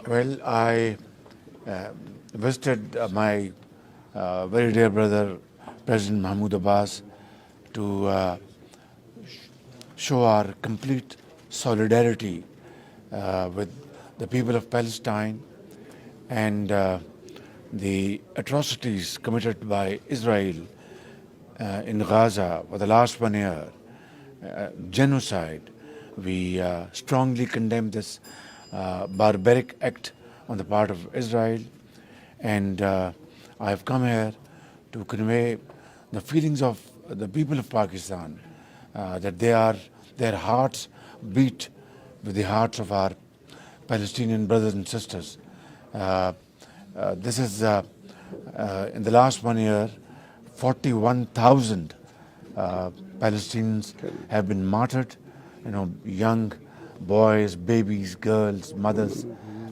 Well, I visited my very dear brother, President Mahmoud Abbas, to show our complete solidarity with the people of Palestine and the atrocities committed by Israel in Gaza for the last 1 year, genocide. We strongly condemn this barbaric act on the part of Israel, and I have come here to convey the feelings of the people of Pakistan, that their hearts beat with the hearts of our Palestinian brothers and sisters. This is in the last 1 year, 41,000 Palestinians have been martyred. Young boys, babies, girls, mothers,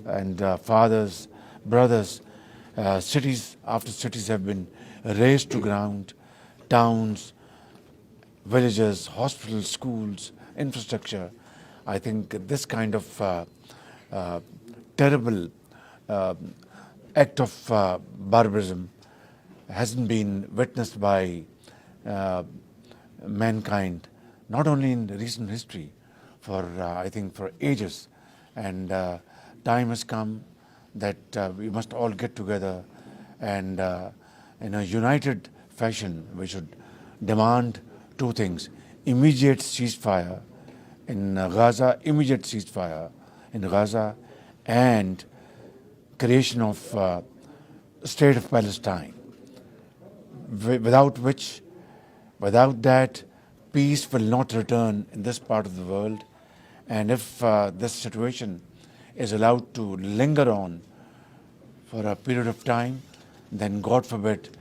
and fathers, brothers. Cities after cities have been razed to ground. Towns, villages, hospitals, schools, infrastructure. I think this kind of terrible act of barbarism hasn't been witnessed by mankind, not only in recent history, I think for ages. And time has come that we must all get together and in a united fashion we should demand two things: immediate ceasefire in Gaza, and creation of State of Palestine. Without that, peace will not return in this part of the world. And if this situation is allowed to linger on for a period of time, then God forbid,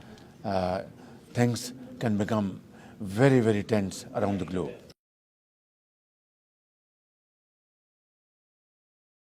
things can become very, very tense around the globe.